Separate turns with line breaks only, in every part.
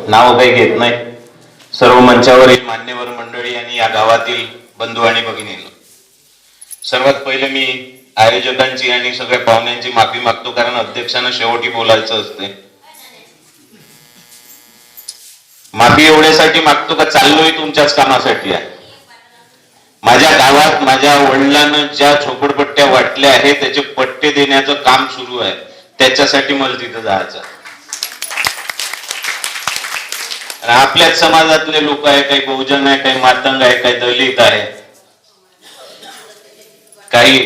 नाव काही घेत नाही, सर्व मंचावरील मान्यवर मंडळी आणि या गावातील बंधू आणि भगिनींनो, सर्वात पहिले मी आयोजकांची आणि सगळ्या पाहुण्यांची माफी मागतो, कारण अध्यक्षांना शेवटी बोलायचं असते. माफी एवढ्यासाठी मागतो का चाललोय तुमच्याच कामासाठी आहे. माझ्या गावात माझ्या वडिलांना ज्या झोपडपट्ट्या वाटल्या आहेत त्याचे पट्टे देण्याचं काम सुरू आहे, त्याच्यासाठी मला तिथं जायचं. आपल्याच समाजातले लोक आहे, काही बहुजन आहे, काही मातंग आहे, काही दलित आहे, काही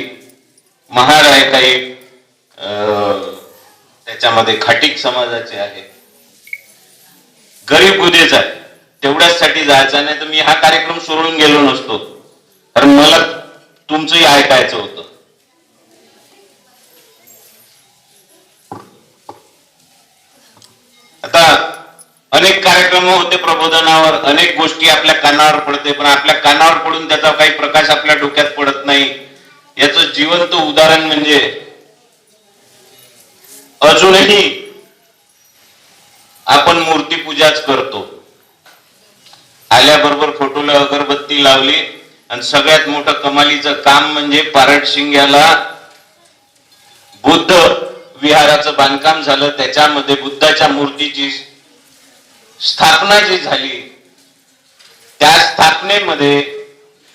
महार आहे, काही त्याच्यामध्ये खाटीक समाजाचे आहे, गरीब गुदेच आहे. तेवढ्यासाठी जायचा, नाही तर मी हा कार्यक्रम सोडून गेलो नसतो, कारण मला तुमचंही ऐकायचं होतं. आता अनेक कार्यक्रम होते प्रबोधनावर, अनेक गोष्टी आपल्या कानावर पडते, पण आपल्या कानावर पडून त्याचा काही प्रकाश आपल्या डोक्यात पडत नाही. याचं जिवंत उदाहरण म्हणजे अजूनही आपण मूर्तीपूजाच करतो. आल्याबरोबर फोटोला अगरबत्ती लावली आणि सगळ्यात मोठं कमालीचं काम म्हणजे पारडशिंग्याला बुद्ध विहाराचं बांधकाम झालं. त्याच्यामध्ये बुद्धाच्या मूर्तीची स्थापना जी झाली, त्या स्थापनेमध्ये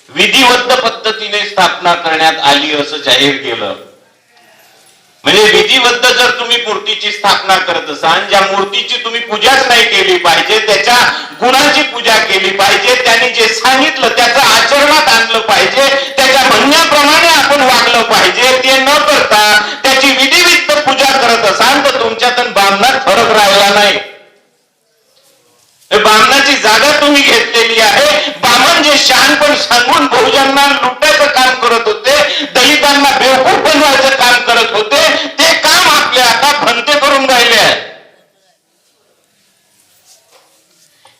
विधिबद्ध पद्धतीने स्थापना करण्यात आली असं जाहीर केलं. म्हणजे विधिबद्ध जर तुम्ही मूर्तीची स्थापना करत असाल, ज्या मूर्तीची तुम्ही पूजाच नाही केली पाहिजे, त्याच्या गुणाची पूजा केली पाहिजे, त्यांनी जे सांगितलं त्याचं आचरणात आणलं पाहिजे, त्याच्या म्हणण्याप्रमाणे आपण वागलं पाहिजे, ते न करता त्याची विधिबद्ध पूजा करत असाल तर तुमच्यात बामणात फरक राहिला नाही. बामणाची जागा तुम्ही घेतलेली आहे. बामण जे शहाणपण सांगून बहुजनांना लुटायचं काम करत होते, दलितांना बेवकूफ बनवायचं काम करत होते, ते काम आपले आता भंते करून राहिले आहे.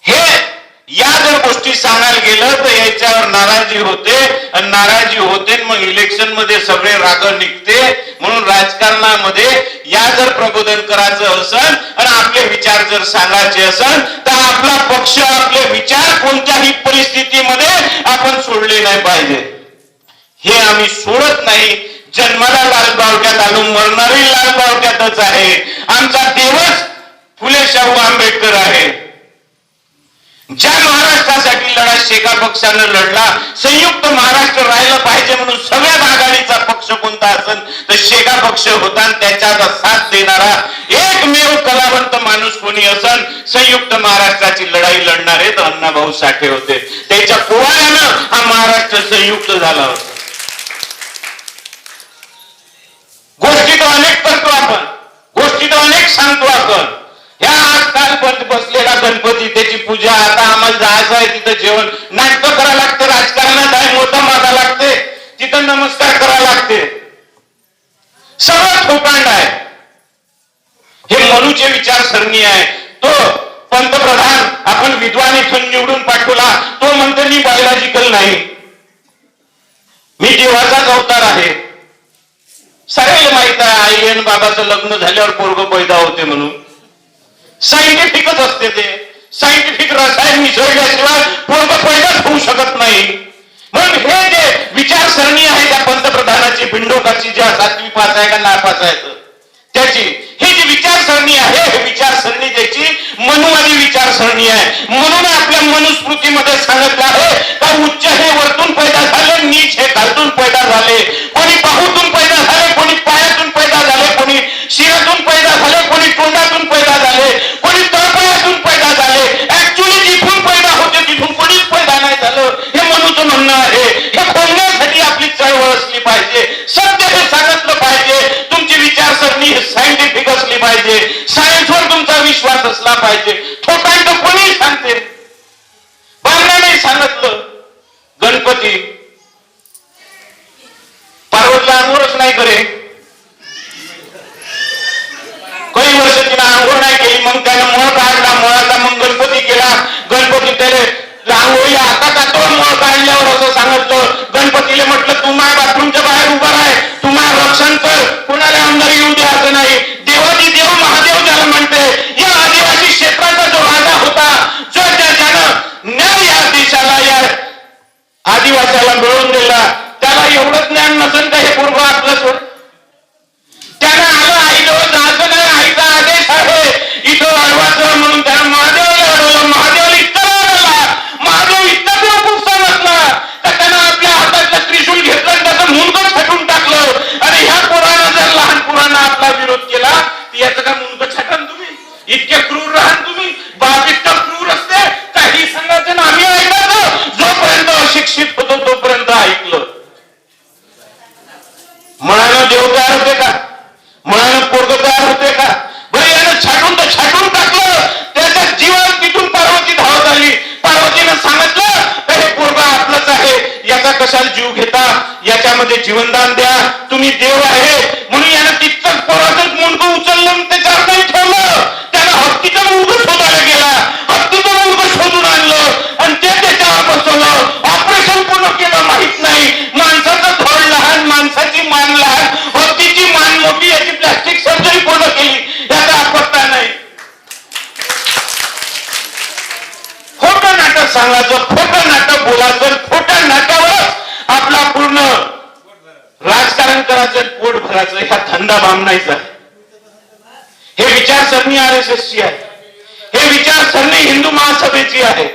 हे या जर गोष्टी सांगायला गेलं तर याच्यावर नाराजी होते, आणि नाराजी होते मग इलेक्शन मध्ये सगळे राग निघते. म्हणून राजकारणामध्ये या जर प्रबोधन करायचं असेल आणि आपले विचार जर सांगायचे असेल तर आपला पक्ष, आपले विचार कोणत्याही परिस्थितीमध्ये आपण सोडले नाही पाहिजे. हे आम्ही सोडत नाही. जन्माला लालबावट्यात आलो, मरणारी लालबावट्यातच आहे. आमचा देवच फुले शाहू आंबेडकर आहे. ज्या महाराष्ट्रासाठी लढा शेका पक्षानं लढला, संयुक्त महाराष्ट्र राहिलं पाहिजे म्हणून सगळ्यात आघाडीचा पक्ष कोणता असेल तर शेका पक्ष होता. आणि त्याच्यात साथ देणारा एकमेव कलावंत माणूस कोणी असेल, संयुक्त महाराष्ट्राची लढाई लढणारे तर अण्णाभाऊ साठे होते. त्याच्या पोवाड्यानं हा महाराष्ट्र संयुक्त झाला होता. गोष्टी तर अनेक करतो आपण, गोष्टी तर अनेक सांगतो आपण. ह्या आजकाल बसलेला गणपती, त्याची पूजा, आता आम्हाला जायचं आहे तिथं जेवण, नाटकं करायला लागते, राजकारणात आहे मोठा मागा लागते, तिथं नमस्कार करायला लागते, सगळं थोकांड आहे. हे मनूचे विचारसरणी आहे. तो पंतप्रधान आपण विद्वान इथून निवडून पाठवला, तो म्हणतो मी बायोलॉजिकल नाही, मी देवाचाच अवतार आहे. सगळ्याला माहित आहे आई आणि बाबाचं लग्न झाल्यावर पोरग पैदा होते म्हणून. सायंटिफिकच असते ते, सायंटिफिक रसायन मिसळल्याशिवाय पोरग पैदाच होऊ शकत नाही. म्हणून हे जे विचारसरणी आहे त्या पंतप्रधानाची, बिंडोकाची, ज्या 7वी पास आहे का नापास आहे त्याची, ही जी विचारसरणी आहे, ही विचारसरणी त्याची मनुवादी विचारसरणी आहे. म्हणून आपल्या मनुस्मृतीमध्ये सांगितलं आहे का उच्च हे वरतून पैदा झाले, नीच हे खालतून पैदा झाले. कोणी बाहूतून पैदा झाले, कोणी पायातून पैदा झाले, कोणी शिरातून पैदा झाले, कोणी तोंडातून पैदा झाले, कोणी तळपायातून पैदा झाले. ऍक्च्युअली जिथून पैदा होते तिथून कोणीच पैदा नाही झालं, हे मनूचं म्हणणं आहे. हे खोलण्यासाठी आपली चळवळ असली पाहिजे, सत्य हे सांगितलं पाहिजे, तुमची विचारसरणी सायंटिफिक असली पाहिजे, सायन्सवर तुमचा विश्वास असला पाहिजे. ठोकांड कोणी सांगते, बांधण्याने सांगितलं. गणपती पार्वतीला आंघोळच नाही करे, काही वर्ष तिला आंघोळ नाही केली, मग त्यानं मळ काढला, मळाचा मग गणपती केला. गणपती त्याला आंघोळीला आता जातो, मळ काढल्यावर असं सांगितलं. गणपतीला म्हटलं तू माझ्या बाथरूमच्या बाहेर उभा आहे, तू माझं रक्षण कर, कोणाला आमदार येऊ द्यायचं नाही. देवाची देव महादेव ज्याला म्हणते, या आदिवासी क्षेत्राचा जो याच्यामध्ये जीवनदान द्या, तुम्ही देव आहे म्हणून यानं तितकंच पोराचं मुंडकं उचललं आणि त्याच्यावर नाही ठेवलं. त्यानं हत्तीचं मुंडकं शोधायला गेला, हत्तीचं मुंडकं शोधून आणलं आणि ते त्याच्यावर बसवलं, ऑपरेशन पूर्ण केलं. माहित नाही माणसाचं धड लहान, माणसाची मान लहान, हत्तीची मान मोठी, याची प्लास्टिक सर्जरी पूर्ण केली, याचा पत्ता नाही. खोटं नाटक सांगायचं, खोटं नाटक बोलायचं, खोट्या नाटकावर आपला पूर्ण राजकारण करायचं, पोट भरायचं, ह्या धंदा बांधण्याचा. हे विचारसरणी RSS ची आहे, हे विचारसरणी हिंदू महासभेची आहे,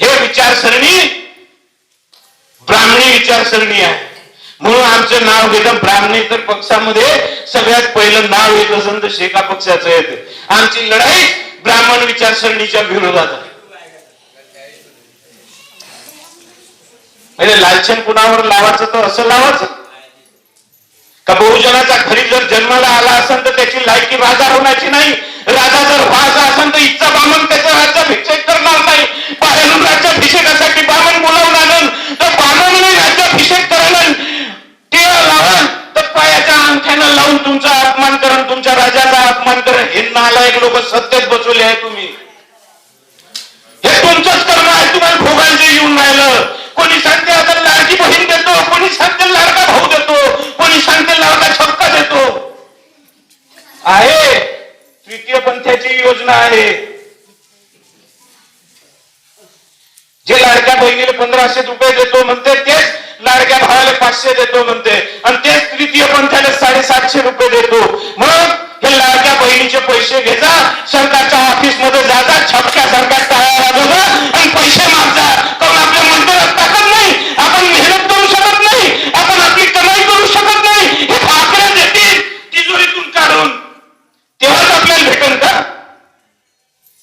हे विचारसरणी ब्राह्मणी विचारसरणी आहे. म्हणून आमचं नाव घेतं ब्राह्मणी, तर पक्षामध्ये सगळ्यात पहिलं नाव येत असेल तर शेका पक्षाचं येते. आमची लढाई ब्राह्मण विचारसरणीच्या विरोधात आहे. म्हणजे लालचन कुणावर लावायचं तर असं लावायचं का बहुजनाचा घरी जर जन्माला आला असेल तर त्याची लायकी राजा होण्याची नाही. राजा जर व्हायचा असेल तर इच्छा बामण त्याचा राज्याभिषेक करणार नाही. बाहेरून राज्याभिषेकासाठी बामण बोलावून आणून तर बामणने राज्याभिषेक करायला टिळा लावून तर पायाच्या अंगठ्यानं लावून तुमचा अपमान करण, तुमच्या राजाचा अपमान करण. हे नालायक लोक सत्तेत बसवले आहे तुम्ही. हे तुमचंच कर्म आहे, तुम्हाला भोगांचे येऊन राहिलं. कोणी सांगते आता लाडकी बहीण देतो, कोणी सांगते लाडका भाऊ देतो, कोणी सांगते लाडका छक्का देतो. आहे तृतीय पंथाची योजना आहे. जे लाडक्या बहिणीला 1500 रुपये देतो म्हणते, तेच लाडक्या भावाला 500 देतो म्हणते, आणि तेच तृतीय पंथाला 750 रुपये देतो. मग हे लाडक्या बहिणीचे पैसे घ्यायचा, सरकारच्या ऑफिस मध्ये जाता, छपक्यासारख्या टाळ्या वाजवता आणि पैसे मागता. कारण आपल्या मंदिरात ताकद नाही, आपण मेहनत करू शकत नाही, आपण आपली कमाई करू शकत नाही. हे भाकऱ्या देतील तिजोरीतून काढून, तेव्हाच आपल्याला भेटेल का?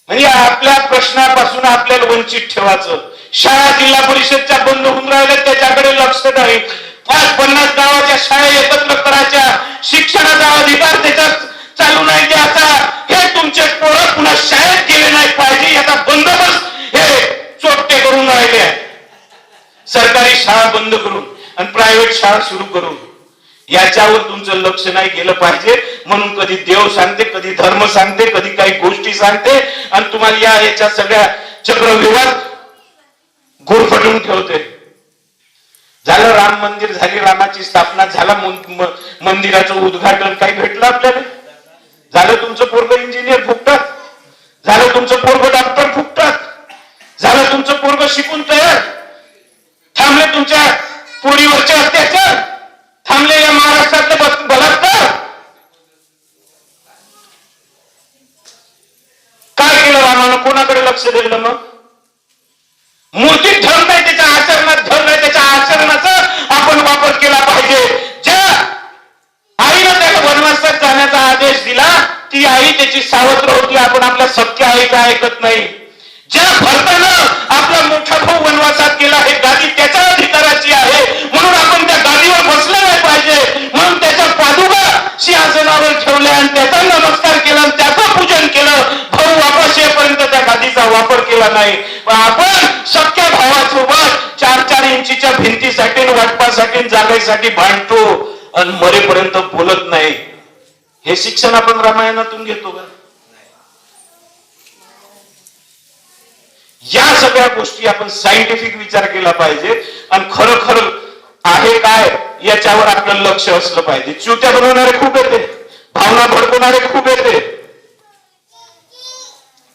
म्हणजे आपल्या प्रश्नापासून आपल्याला वंचित ठेवायचं. शाळा जिल्हा परिषदच्या बंद होऊन राहिल्या, त्याच्याकडे लक्ष नाही. 50 गावाच्या शाळा एकत्र करायच्या, शिक्षणाचा अधिकार त्याच्यात चालू नाही द्यायचा. हे तुमचे पोरं पुन्हा शाळेत गेले नाही पाहिजे याचा बंदोबस्त हे चोट्टे करून राहिले. सरकारी शाळा बंद करून आणि प्रायव्हेट शाळा सुरू करून याच्यावर तुमचं लक्ष नाही गेलं पाहिजे. म्हणून कधी देव सांगते, कधी धर्म सांगते, कधी काही गोष्टी सांगते आणि तुम्हाला याच्या सगळ्या चक्रव्यूहात गुरफटून ठेवते. झालं राम मंदिर, झाली रामाची स्थापना, झाला मंदिराचं उद्घाटन, काही भेटलं आपल्याला? झालं तुमचं पोरग इंजिनियर फुकटात, झालं तुमचं पोरग डॉक्टर फुकटात, झालं तुमचं पोरग शिकून तयार, थांबले तुमच्या पोरीवरचे अत्याचार, थांबले या महाराष्ट्रातले बलात्कार. काय केलं रामानं? कोणाकडे लक्ष दिलं? मग मूर्तीत धन नाही, त्याच्या आचरणात धन नाही, त्याच्या आचरणाचा आपण वापर केला पाहिजे. ज्या आईनं त्याला वनवासात जाण्याचा आदेश दिला ती आई त्याची सावत्र होती, आपण आपल्या सख्या आईचा ऐकत नाही. ज्या भरतानं आपला मोठा भाऊ वनवासात गेला, हे गादी त्याच्या अधिकाराची आहे म्हणून आपण त्या गादीवर बसलं नाही पाहिजे. म्हणून त्याच्या पादुका सिंहासनावर ठेवल्या आणि त्याचा नमस्कार केला आणि त्याचं पूजन केलं. भाऊ वापस येईपर्यंत त्या गादीचा वापर केला नाही. पण आपण सख्या भावासोबत 4-4 इंचीच्या भिंतीसाठी, वाटपासाठी, जागेसाठी भांडतो आणि मरेपर्यंत बोलत नाही. हे शिक्षण आपण रामायणातून घेतो का? या सगळ्या गोष्टी आपण सायंटिफिक विचार केला पाहिजे आणि खरं आहे काय याच्यावर आपलं लक्ष असलं पाहिजे. च्युत्या बनवणारे खूप येते, भावना भडकवणारे खूप येते.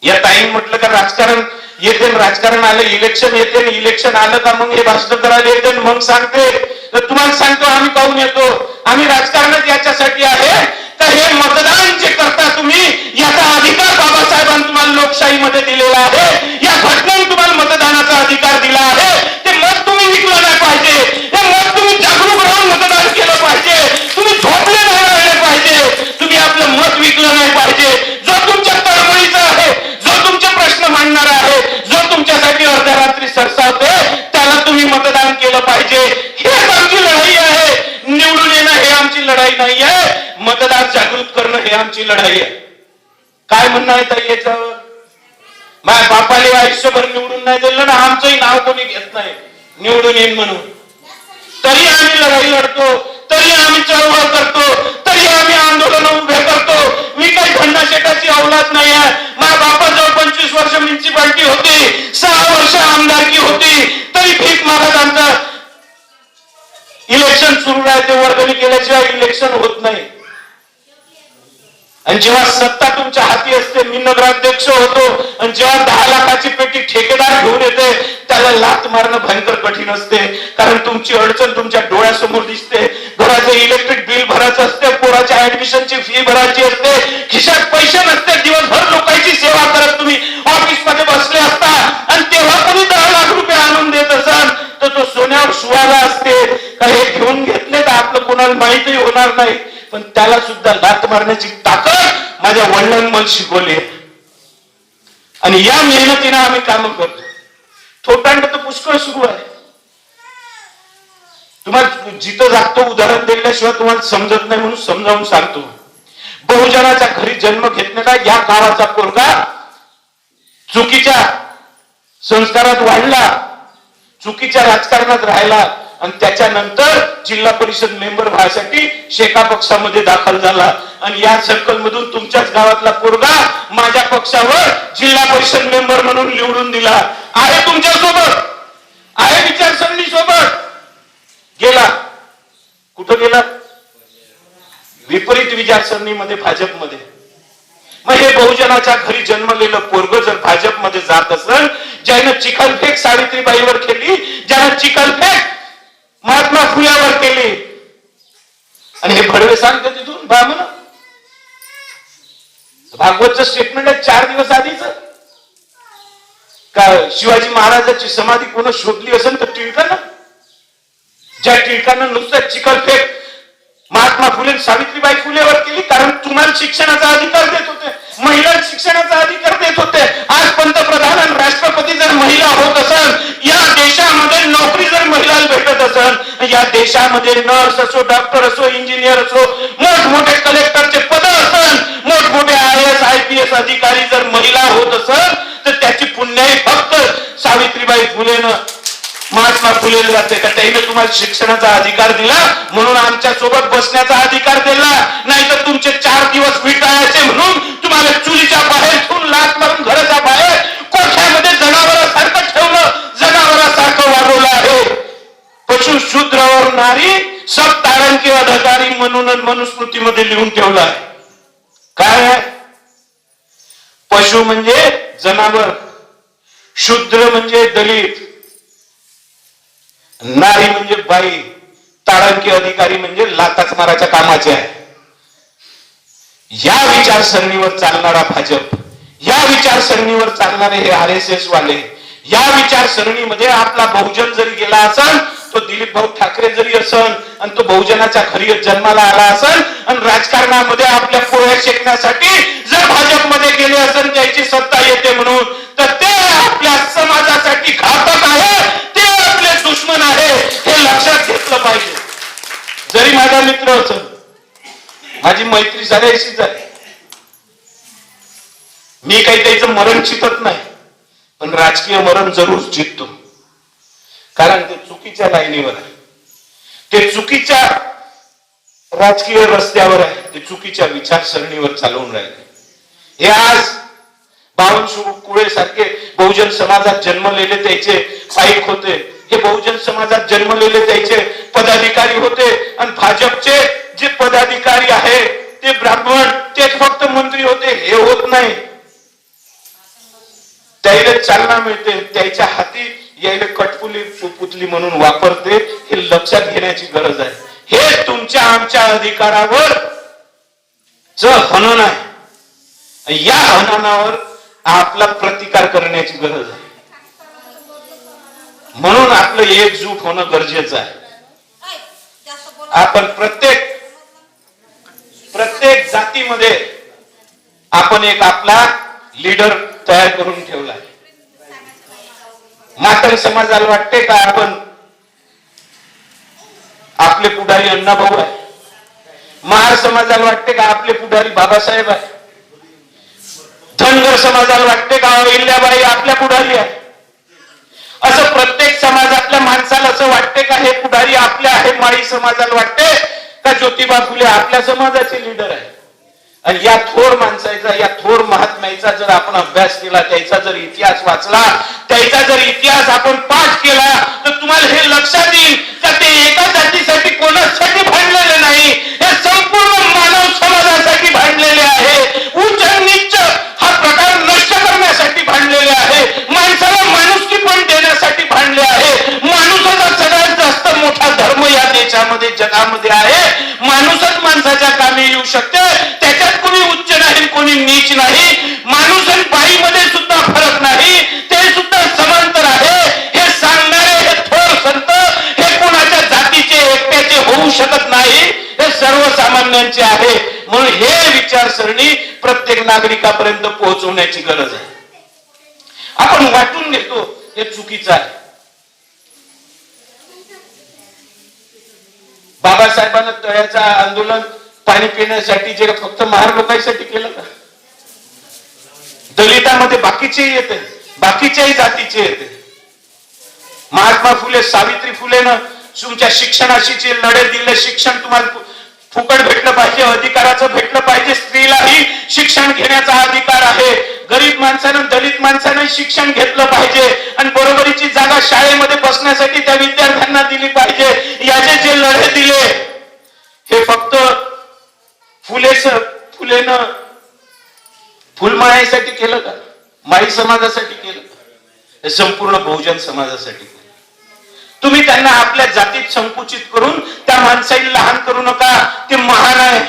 या टाइम म्हटलं का राजकारण येते, राजकारण आलं, इलेक्शन येते, इलेक्शन आलं का मग हे भाषण करायला येते, मग सांगते. तर तुम्हाला सांगतो आम्ही काहून येतो, आम्ही राजकारणच याच्यासाठी आहे तर हे मतदान जे करता तुम्ही, याचा अधिकार बाबासाहेबांनी तुम्हाला लोकशाहीमध्ये दिलेला आहे. या घटनेने तुम्हाला मतदानाचा अधिकार दिला आहे. ते मत तुम्ही विकलं नाही पाहिजे, ते मत तुम्ही जागरूक राहून मतदान केलं पाहिजे. तुम्ही झोपले नाही राहिले पाहिजे, तुम्ही आपलं मत विकलं नाही पाहिजे. जो तुमच्या तळमळीचा आहे, जो तुमचे प्रश्न मांडणारा आहे, जो तुमच्यासाठी अर्ध्या रात्री सरसावते, त्याला तुम्ही मतदान केलं पाहिजे. हेच आमची लढाई आहे. निवडून येणं हे आमची लढाई नाही आहे, मतदार जागृत करणं हे आमची लढाई आहे. काय म्हणणं आहे ताई याच्यावर? माझ्या बापाने आयुष्यभर निवडून नाही दिलं ना, आमचंही नाव कोणी घेत नाही निवडून येईन म्हणून, तरी आम्ही लढाई करतो, तरी आम्ही चळवळ करतो, तरी आम्ही आंदोलन उभे करतो. मी काही खंडाशेठाची औलाद नाही आहे. माझ्या बापाजवळ 25 वर्ष म्युन्सिपाल्टी होती, 6 वर्ष आमदारकी होती, तरी भीक मागत आमचं इलेक्शन सुरू राहते. वर्गणी केल्याशिवाय इलेक्शन होत नाही. आणि जेव्हा सत्ता तुमच्या हाती असते, मी नगराध्यक्ष होतो, आणि जेव्हा 10 लाखाची पेटी ठेकेदार घेऊन येते, त्याला लाथ मारणं भयंकर कठीण असते. कारण तुमची अडचण तुमच्या डोळ्यासमोर दिसते. घराचं इलेक्ट्रिक बिल भरायचं असते, पोराच्या ऍडमिशनची फी भरायची असते, खिशात पैसे नसते. दिवसभर लोकांची सेवा करत तुम्ही ऑफिसमध्ये बसले असता, आणि तेव्हा कोणी 10 लाख रुपये आणून देत असाल तर तो सोन्यावर सुवाला असते का हे घेऊन घेतले तर आपलं कोणाला माहितही होणार नाही. पण त्याला सुद्धा लाथ मारण्याची ताकद माझ्या वडिलांनी मला शिकवली. आणि या मेहनतीनं आम्ही काम करतो. थोटांड तर पुष्कळ सुरू आहे. तुम्हाला जिथं जागतो उदाहरण दिल्याशिवाय तुम्हाला समजत नाही, म्हणून समजावून सांगतो. बहुजनाच्या घरी जन्म घेतलेला या गावाचा पोरगा चुकीच्या संस्कारात वाढला, चुकीच्या राजकारणात राहिला, आणि त्याच्यानंतर जिल्हा परिषद मेंबर व्हायसाठी शेका पक्षामध्ये दाखल झाला. आणि या सर्कल मधून तुमच्याच गावातला पोरगा माझ्या पक्षावर जिल्हा परिषद मेंबर म्हणून निवडून दिला आहे. तुमच्या सोबत आहे, विचारसरणी सोबत गेला. कुठं गेला? विपरीत विचारसरणीमध्ये, भाजपमध्ये. मग हे बहुजनाच्या घरी जन्मलेलं पोरग जर भाजपमध्ये जात असेल, ज्यानं चिखलफेक सावित्रीबाईवर केली, ज्यानं चिखलफेक महात्मा फुल्यावर केली, आणि हे भडवे सांगते तिथून ब्राह्मण भागवतचं स्टेटमेंट आहे 4 दिवस आधीच का शिवाजी महाराजांची समाधी कोण शोधली असेल तर टिळकानं, ज्या टिळकानं नुसतं चिखलफेक महात्मा फुले सावित्रीबाई फुलेवर केली. कारण तुम्हाला शिक्षणाचा अधिकार देत होते, महिलांना शिक्षणाचा अधिकार देत होते. आज पंतप्रधान आणि राष्ट्रपती जर महिला होत असेल, या देशामध्ये नोकरी जर महिलांना भेटत असेल, या देशामध्ये नर्स असो, डॉक्टर असो, इंजिनियर असो, मोठमोठे कलेक्टरचे पद असेल, मोठमोठे IAS IPS अधिकारी जर महिला होत असेल, तर त्याची पुण्याई फक्त सावित्रीबाई फुलेनं, महात्मा फुलेला जाते. का त्याने तुम्हाला शिक्षणाचा अधिकार दिला म्हणून आमच्या सोबत बसण्याचा अधिकार दिला नाही, तर तुमचे 4 दिवस विटाळायचे म्हणून तुम्हाला चुलीच्या बाहेर ठेवून लाथ मारून घराच्या बाहेर कोठ्यामध्ये जनावरासारखं ठेवलं, जनावरासारखं वाढवलं आहे. पशु शूद्र और नारी सब तारण के अधिकारी म्हणून मनुस्मृतीमध्ये लिहून ठेवलं आहे. काय आहे? पशु म्हणजे जनावर, शूद्र म्हणजे दलित, नारी म्हणजे बाई, तारणकी अधिकारी म्हणजे लाताच माराच्या कामाचे आहे. या विचारसरणीवर चालणारा भाजप, या विचारसरणीवर चालणारे हे RSS वाले, या विचारसरणीमध्ये आपला बहुजन जरी गेला असेल, तो दिलीप भाऊ ठाकरे जरी असेल, आणि तो बहुजनाच्या घरी जन्माला आला असेल, आणि राजकारणामध्ये आपल्या पोळ्या शेकण्यासाठी जर भाजपमध्ये गेले असेल, त्याची सत्ता येते म्हणून, तर ते आपल्या समाजासाठी घातक आहे, ते आपले दुश्मन आहे, हे लक्षात घेतलं पाहिजे. जरी माझा मित्र असेल, माझी मैत्री सगळ्याशीच आहे, मी काही त्याचं मरण चितत नाही, पण राजकीय मरण जरूर चिततो. कारण ते चुकीच्या लाईनीवर आहे, ते चुकीच्या राजकीय रस्त्यावर आहे, ते चुकीच्या विचारसरणीवर चालवून राहिले. हे आज बावनशे कुळे सारखे बहुजन समाजात जन्मलेले त्याचे पाईक होते, हे बहुजन समाजात जन्मलेले त्याचे पदाधिकारी होते, आणि भाजपचे जे पदाधिकारी आहे ते ब्राह्मण, तेच फक्त मंत्री होते, हे होत नाही. त्याला चालना मिळते, त्याच्या हाती यायला कटपुली पुतली म्हणून वापरते, हे लक्षात घेण्याची गरज आहे. हे तुमच्या आमच्या अधिकारावर हनन आहे. या हननावर आपला प्रतिकार करण्याची गरज आहे. म्हणून आपलं एकजूट होणं गरजेचं आहे. आपण प्रत्येक जातीमध्ये आपण एक आपला लीडर तयार करून ठेवला. मातंग समाजाला वाटते का आपण आपले पुढारी अण्णाभाऊ आहे, महार समाजाला वाटते का आपले पुढारी बाबासाहेब आहे, धनगर समाजाला वाटते का अहिल्याबाई आपल्या पुढारी आहे. असं प्रत्येक समाजातल्या माणसाला असं वाटते का हे पुढारी आपल्या आहे, माळी समाजाला वाटते का ज्योतिबा फुले आपल्या समाजाचे लीडर आहे? आणि या थोर माणसाचा, या थोर महात्म्याचा जर आपण अभ्यास केला, त्याचा जर इतिहास वाचला, त्याचा जर इतिहास आपण पाठ केला, तर तुम्हाला हे लक्षात येईल का ते एका जातीसाठी कोणासाठी भांडलेले नाही, हे संपूर्ण मानव समाजासाठी भांडलेले आहे. उच्च नीच हा प्रकार नष्ट करण्यासाठी भांडलेले आहे. माणसाला माणुसकी पण देण्यासाठी भांडले आहे. माणूसाचा सगळ्यात जास्त मोठा धर्म या देशामध्ये, जगामध्ये आहे. माणूसच माणसाच्या कामी येऊ शकते. त्याच्यात कोणी उच्च नाही, कोणी नीच नाही. माणूस आणि बाईमध्ये सुद्धा फरक नाही, ते सुद्धा समांतर आहे. हे सांगणारे हे थोर संत हे कोणाच्या जातीचे एकट्याचे होऊ शकत नाही, हे सर्वसामान्यांचे आहे. म्हणून हे विचारसरणी प्रत्येक नागरिकापर्यंत पोहोचवण्याची गरज आहे. आपण वाटून घेतो हे चुकीचं आहे. बाबासाहेबांना तळ्याचं आंदोलन पाणी पिण्यासाठी जे फक्त महार लोकांसाठी केलं का? दलितांमध्ये बाकीचेही येते, बाकीच्याही जातीचे येते. महात्मा फुले, सावित्री फुलेनं तुमच्या शिक्षणाशी जे लढे दिले, शिक्षण तुम्हाला फुकट भेटलं पाहिजे, अधिकाराचं भेटलं पाहिजे. स्त्रीलाही शिक्षण घेण्याचा अधिकार आहे. गरीब माणसानं, दलित माणसानं शिक्षण घेतलं पाहिजे आणि बरोबरीची जागा शाळेमध्ये बसण्यासाठी त्या विद्यार्थ्यांना दिली पाहिजे. याचे जे लढे दिले हे फक्त फुलेनं फुलमाळ्यासाठी केलं का? माळी समाजासाठी केलं का? हे संपूर्ण बहुजन समाजासाठी केलं. तुम्ही त्यांना आपल्या जातीत संकुचित करून त्या माणसाला लहान करू नका. ते महान आहे.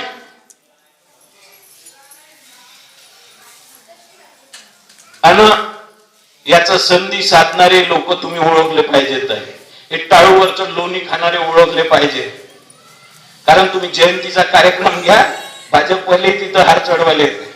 आणि याचा संधी साधणारे लोक तुम्ही ओळखले पाहिजेत. हे टाळूवरचं लोणी खाणारे ओळखले पाहिजे. कारण तुम्ही जयंतीचा कार्यक्रम घ्या, भाजपवाले तिथं हार चढवायला येते.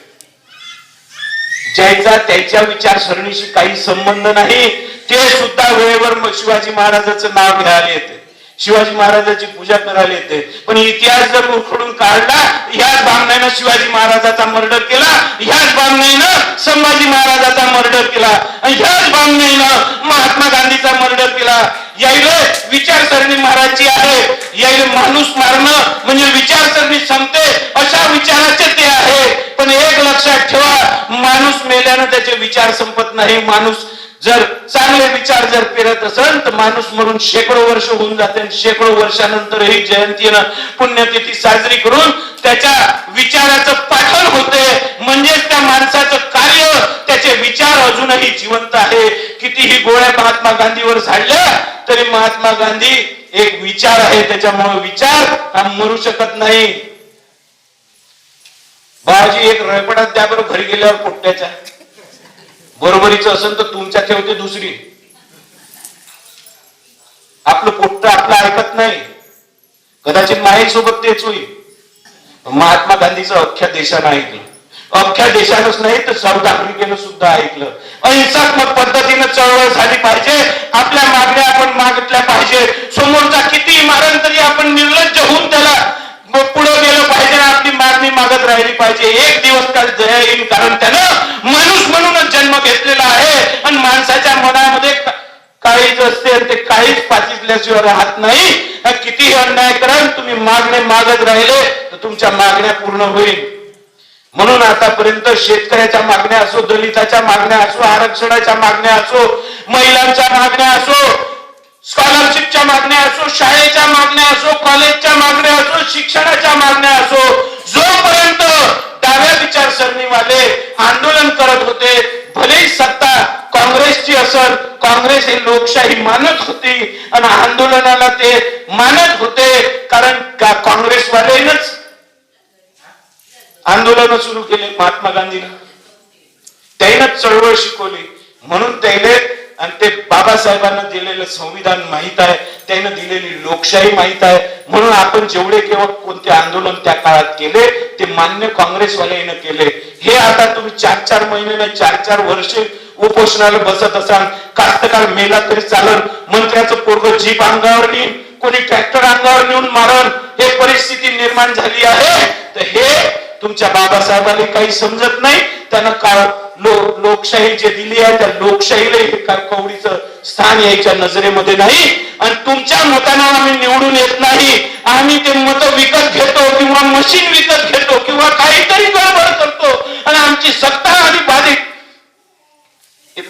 ज्याचा त्याच्या विचारसरणीशी काही संबंध नाही, ते सुद्धा वेळेवर शिवाजी महाराजांचं नाव घ्यायला येते, शिवाजी महाराजांची पूजा करायला येते. पण इतिहास जर उखडून काढला, ह्याच बामणाईनं शिवाजी महाराजाचा मर्डर केला, ह्याच बामणाईनं संभाजी महाराजाचा मर्डर केला, आणि ह्याच बामणाईनं महात्मा गांधीचा मर्डर केला. यायला विचारसरणी मारायची आहे. यायला माणूस मारणं म्हणजे विचारसरणी संपते अशा विचाराचे ते आहे. पण एक लक्षात ठेवा, माणूस मेल्यानं त्याचे विचार संपत नाही. माणूस जर चांगले विचार जर पेरत असेल तर माणूस मरून शेकडो वर्ष होऊन जाते. शेकडो वर्षानंतरही जयंतीनं पुण्यतिथी साजरी करून त्याच्या विचाराचं पाठन होते. म्हणजेच त्या माणसाचं कार्य, त्याचे विचार अजूनही जिवंत आहे. कितीही गोळ्या महात्मा गांधीवर झाडल्या तरी महात्मा गांधी एक विचार आहे. त्याच्यामुळे विचार हा मरू शकत नाही. बाबाजी एक रयपडात द्या बरं घरी गेल्यावर पोट्ट्याच्या. बरोबरीचं असेल तर तुमच्या ठेवते दुसरी. आपलं पोट्ट आपलं ऐकत नाही. कदाचित माईसोबत तेच होईल. महात्मा गांधीचं अख्ख्या देशानं ऐकलं. अख्ख्या देशानंच नाही तर साऊथ आफ्रिकेनं सुद्धा ऐकलं. अहिंसात्मक पद्धतीनं चळवळ झाली पाहिजे. आपल्या मागण्या आपण मागितल्या पाहिजे. समोरचा किती मारण तरी आपण निर्लज्ज होऊन त्याला पुढे गेलं पाहिजे. आपली मागणी मागत राहिली पाहिजे. एक दिवस काल जया येईल, कारण त्यानं माणूस म्हणूनच जन्म घेतलेला आहे. आणि माणसाच्या मनामध्ये काळीज असते आणि ते काळीज पाचितल्याशिवाय राहत नाही. कितीही अन्याय करा, तुम्ही मागणे मागत राहिले तर तुमच्या मागण्या पूर्ण होईल. म्हणून आतापर्यंत शेतकऱ्याच्या मागण्या असो, दलिताच्या मागण्या असो, आरक्षणाच्या मागण्या असो, महिलांच्या मागण्या असो, स्कॉलरशिपच्या मागण्या असो, शाळेच्या मागण्या असो, कॉलेजच्या मागण्या असो, शिक्षणाच्या मागण्या असो, जोपर्यंत डाव्या विचारसरणीवाले आंदोलन करत होते, भलेही सत्ता काँग्रेसची असेल, काँग्रेस ही लोकशाही मानत होती आणि आंदोलनाला ते मानत होते. कारण काँग्रेसवालेनच आंदोलन सुरू केले. महात्मा गांधीनं त्यानंच चळवळ शिकवली. म्हणून त्याने आणि ते बाबासाहेबांना दिलेलं संविधान माहित आहे, त्यानं दिलेली लोकशाही माहित आहे. म्हणून आपण जेवढे केवळ कोणते आंदोलन त्या काळात केले ते मान्य काँग्रेसवाल्यानं केले. हे आता तुम्ही 4-4 महिने नाही 4-4 वर्षे उपोषणाला बसत असाल. कास्तकार मेला तरी चालल, मंत्र्याचं पोरग जीप अंगावर नेऊन, कोणी ट्रॅक्टर अंगावर नेऊन मारण, हे परिस्थिती निर्माण झाली आहे. तर हे तुमच्या बाबासाहेबांना काही समजत नाही. त्यानं लोकशाही जे दिली आहे त्या लोकशाहीला हे कवडीचं स्थान यायच्या नजरेमध्ये नाही. आणि तुमच्या मतांना आम्ही निवडून येत नाही, आम्ही ते मत विकत घेतो किंवा मशीन विकत घेतो किंवा काहीतरी गडबड करतो आणि आमची सत्ता आणि बाधित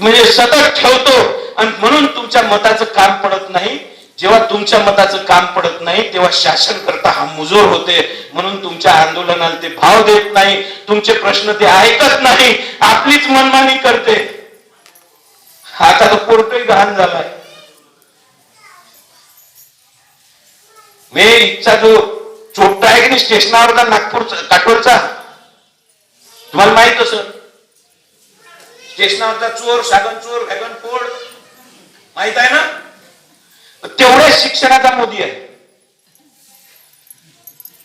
म्हणजे सतत ठेवतो. आणि म्हणून तुमच्या मताचं काम पडत नाही. जेव्हा तुमच्या मताचं काम पडत नाही तेव्हा शासन करता हा मुजोर होते. म्हणून तुमच्या आंदोलनाला ते भाव देत नाही, तुमचे प्रश्न ते ऐकत नाही, आपलीच मनमानी करते. आता तर कोर्टही गहाण झालाय. मेचा जो चोपटा आहे की नाही स्टेशनावरचा नागपूरचा काठोरचा, तुम्हाला माहित असेल स्टेशनावरचा चोर, सागन चोर, वॅगन फोड माहित आहे ना. तेवढ्या शिक्षणाचा मोदी आहे.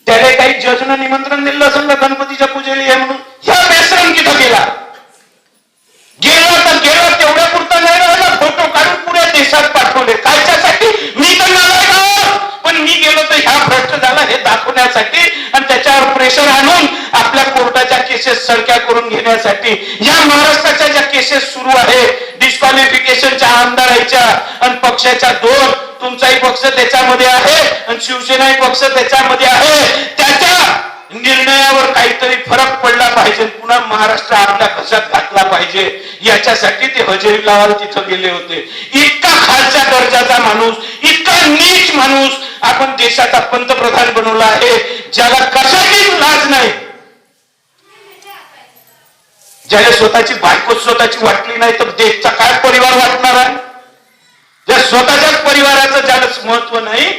त्याला काही जजनं निमंत्रण दिलं असेल ना गणपतीच्या पूजेला आहे म्हणून, ह्या बेसरम तिथं गेला तर गेला तेवढ्या पुरता नाही राहिला, फोटो काढून पुऱ्या देशात पाठवले. कायच्यासाठी? मी तर नालायक आहे पण मी गेलो तर ह्या भ्रष्ट झाला हे दाखवण्यासाठी आणि त्याच्यावर प्रेशर आणून आपल्या कोर्टाच्या केसेस सडक्या करून घेण्यासाठी. या महाराष्ट्राच्या ज्या केसेस सुरू आहे डिस्क्वालिफिकेशनच्या आमदारांच्या आणि पक्षाच्या दोन, तुमचाही पक्ष त्याच्यामध्ये आहे आणि शिवसेनाही पक्ष त्याच्यामध्ये आहे, त्याच्या निर्णयावर काहीतरी फरक पडला पाहिजे, पुन्हा महाराष्ट्र आपल्या घशात घातला पाहिजे. याच्यासाठी ते हजेरी लावायला तिथं गेले होते. इतका खालच्या दर्जाचा माणूस, इतका नीच माणूस आपण देशाचा पंतप्रधान बनवला आहे, ज्याला कशाचीच लाज नाही, ज्याला स्वतःची बायको स्वतःची वाटली नाही तर देशचा काय परिवार वाटणार आहे. ज्या स्वतःच्याच परिवाराचं ज्याला महत्व नाही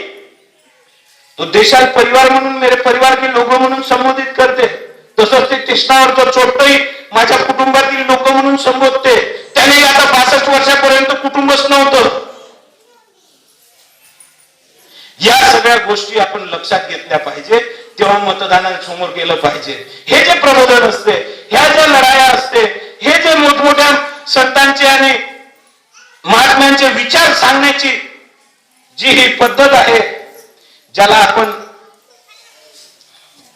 तो देशात परिवार म्हणून मेरे परिवार के लोक म्हणून संबोधित करते. तसंच ते कृष्णावरचं चोरटंही माझ्या कुटुंबातील लोक म्हणून संबोधते. त्याने आता 62 वर्षापर्यंत कुटुंबच नव्हतं. या सगळ्या गोष्टी आपण लक्षात घेतल्या पाहिजे, तेव्हा मतदानासमोर गेलं पाहिजे. हे जे प्रबोधन असते, ह्या ज्या लढाया असते, हे जे मोठमोठ्या संतांचे आणि महात्म्यांचे विचार सांगण्याची जी ही पद्धत आहे, ज्याला आपण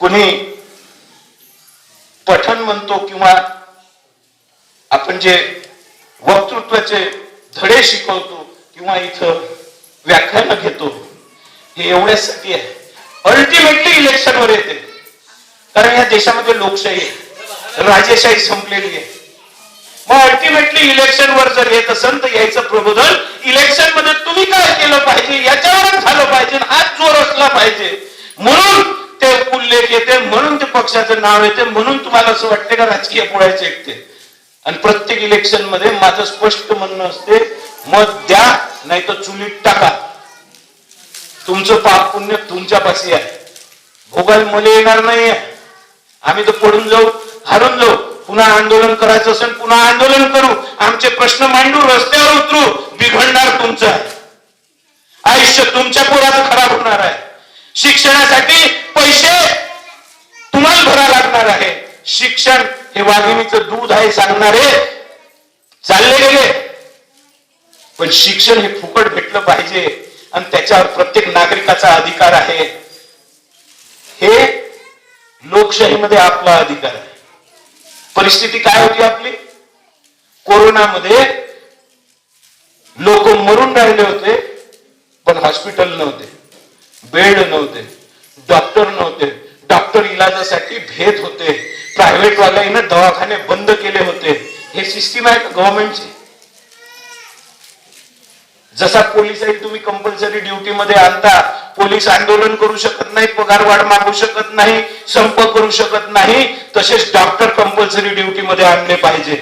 कोणी पठण म्हणतो किंवा आपण जे वक्तृत्वाचे धडे शिकवतो किंवा इथं व्याख्यान घेतो, हे एवढ्यासाठी आहे. अल्टिमेटली इलेक्शनवर येते, कारण या देशामध्ये लोकशाही आहे, राजेशाही संपलेली आहे. मग अल्टिमेटली इलेक्शनवर जर येत असेल तर यायचं प्रबोधन इलेक्शन मध्ये तुम्ही काय केलं पाहिजे याच्यावरच झालं पाहिजे, हाच जोर असला पाहिजे. म्हणून ते उल्लेख येते, म्हणून ते पक्षाचं नाव येते, म्हणून तुम्हाला असं वाटते का राजकीय पोळ्याचे ऐकते. आणि प्रत्येक इलेक्शन मध्ये माझं स्पष्ट म्हणणं असते, मत द्या नाही तर चुलीत टाका. तुमचं पाप पुण्य तुमच्यापाशी आहे, भोगायला मला येणार नाहीये. आम्ही तर पडून जाऊ, हारून जाऊ, पुन्हा आंदोलन करायचं असेल पुन्हा आंदोलन करू, आमचे प्रश्न मांडू, रस्त्यावर उतरू, बिघडणार तुमचं आहे. आयुष्य तुमच्या पोराचं खराब होणार आहे. शिक्षणासाठी पैसे तुम्हाला भरावे लागणार आहे. शिक्षण हे वाघिणीचं दूध आहे सांगणारे चालले गेले, पण शिक्षण हे फुकट भेटलं पाहिजे आणि त्याच्यावर प्रत्येक नागरिकाचा अधिकार आहे. हे लोकशाहीमध्ये आपला अधिकार आहे. परिस्थिती काय होती आपली? कोरोनामध्ये लोक मरून राहिले होते, पण हॉस्पिटल नव्हते, बेड नव्हते, डॉक्टर नव्हते. डॉक्टर इलाजासाठी भेट होते, प्रायव्हेट वाल्याने दवाखाने बंद केले होते. हे सिस्टीम आहे का गव्हर्नमेंटची? जसा पोलिसही तुम्ही कंपल्सरी ड्युटी मध्ये आणता, पोलीस आंदोलन करू शकत नाही, पगार वाढ मागू शकत नाही, संप करू शकत नाही, तसेच डॉक्टर कंपल्सरी ड्युटी मध्ये आणले पाहिजे.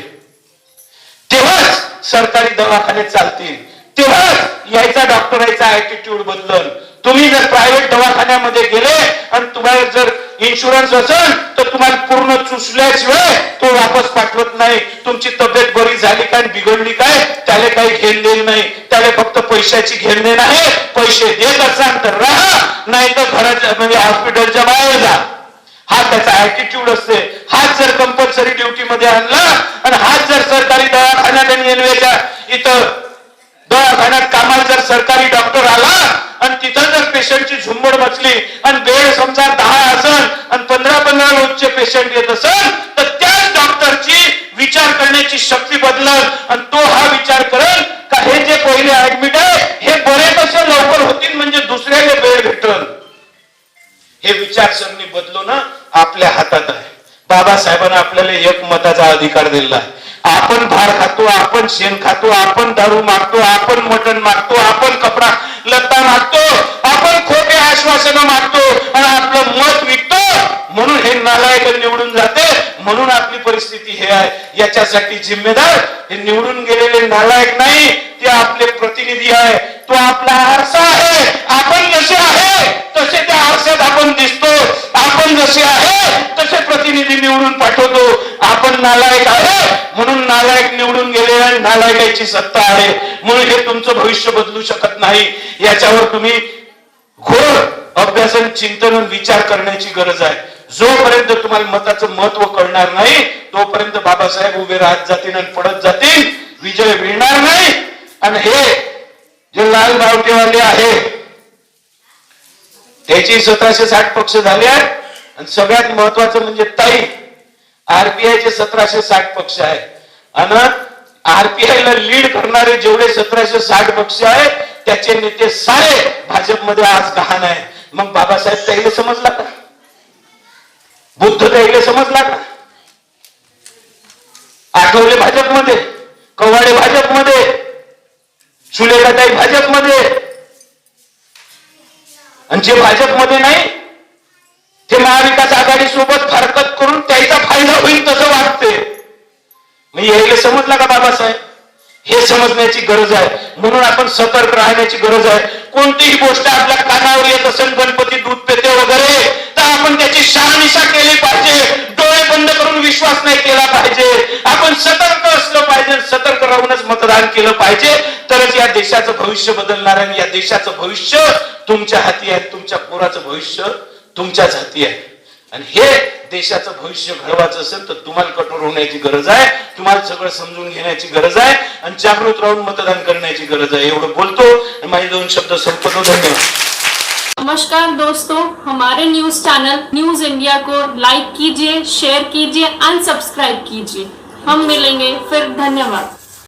तेव्हाच सरकारी दवाखाने चालतील, तेव्हाच यायचा डॉक्टरांचा ऍटिट्यूड बदलल. तुम्ही जर प्रायव्हेट दवाखान्यामध्ये गेले आणि तुम्हाला जर इन्शुरन्स असेल तर तुम्हाला पूर्ण चुसल्याशिवाय तो वापस पाठवत नाही. तुमची तब्येत बरी झाली काय बिघडली काय त्याला काही घेण देण नाही, त्याला फक्त पैशाची घेण देण आहे. पैसे देत असाल तर राहा, नाही तर घराच्या म्हणजे हॉस्पिटलच्या बाहेर जा. हा त्याचा ऍटिट्यूड असते. हाच जर कंपल्सरी ड्युटी मध्ये आणला आणि हाच जर सरकारी दवाखान्यात आणि रेल्वेच्या इथं दवाखान्यात कामाला जर सरकारी डॉक्टर आला आणि तिथं जर पेशंटची झुंबड बसली आणि बेड समजा 10 असेल आणि 15-15 रोजचे पेशंट येत असेल तर त्याच डॉक्टरची विचार करण्याची त्याची शक्ती बदलल आणि तो हा विचार करेल का हे जे पहिले ऍडमिट आहे हे बरे कसे लवकर होतील म्हणजे दुसऱ्याला वेळ भेटल. हे विचारसरणी बदलून आपल्या हातात आहे. बाबासाहेबांना आपल्याला एक मताचा अधिकार दिला आहे. आपण भार खातो, आपण शेण खातो, आपण दारू मागतो, आपण मटण मागतो, आपण कपडा लत्ता मागतो, आपण खोटे आश्वासनं मागतो आणि आपलं मत विकतो. म्हणून हे नालायक निवडून जाते. म्हणून आपली परिस्थिती हे आहे. याच्यासाठी जिम्मेदार हे निवडून गेलेले नालायक नाही, ते आपले प्रतिनिधी आहे. तो आपला आरसा आहे. आपण जसे आहे तसे त्या आरशात आपण दिसतो. आपण जसे आहे तसे प्रतिनिधी निवडून पाठवतो. आपण नालायक आहे म्हणून नालायक निवडून गेले आणि नालायकाची सत्ता आहे म्हणून हे तुमचं भविष्य बदलू शकत नाही. याच्यावर तुम्ही घोर अभ्यासन, चिंतन, विचार करण्याची गरज आहे. जोपर्यंत तुम्हाला मताचं महत्व कळणार नाही तोपर्यंत बाबासाहेब उभे राहत जातील आणि पडत जातील. विजय मिळणार नाही. आणि हे जे लाल बावटेवाले आहे त्याची 1760 पक्ष झाले आहेत. आणि सगळ्यात महत्वाचं म्हणजे ताई आरपीआयचे 1760 पक्ष आहेत. आणि आरपीआय ला लीड करणारे जेवढे 1760 पक्ष आहेत त्याचे नेते सारे भाजपमध्ये आज गहाण आहे. मग बाबासाहेब त्याला समजला का? बुद्ध त्याला समजला का? आठवले भाजपमध्ये, कवाडे भाजपमध्ये, सुलेखाताई भाजपमध्ये, आणि जे भाजपमध्ये नाही ते महाविकास आघाडी सोबत हरकत करून त्याचा फायदा होईल तसं वाटते. मग यायला समजला का बाबासाहेब? हे समजण्याची गरज आहे. म्हणून आपण सतर्क राहण्याची गरज आहे. कोणतीही गोष्ट आपल्या कानावर येत असेल, गणपती दूध पेते वगैरे, तर आपण त्याची शहानिशा केली पाहिजे. डोळे बंद करून विश्वास नाही केला पाहिजे. आपण सतर्क असलं पाहिजे. सतर्क राहूनच मतदान केलं पाहिजे. तरच या देशाचं भविष्य बदलणार आहे. या देशाचं भविष्य तुमच्या हाती आहे. तुमच्या पोराचं भविष्य तुमच्याच हाती आहे. आणि हे देशाचं भविष्य घडवायचं असेल तर तुम्हाला कठोर होण्याची गरज आहे. तुम्हाला सगळं समजून घेण्याची गरज आहे आणि जागृत राहून मतदान करण्याची गरज आहे. एवढं बोलतो आणि माझे 2 शब्द संपवतो. धन्यवाद.
नमस्कार दोस्तों, हमारे न्यूज चैनल न्यूज इंडिया को लाइक कीजिए, शेयर कीजिए, अनसब्सक्राइब कीजिए. हम मिलेंगे फिर. धन्यवाद.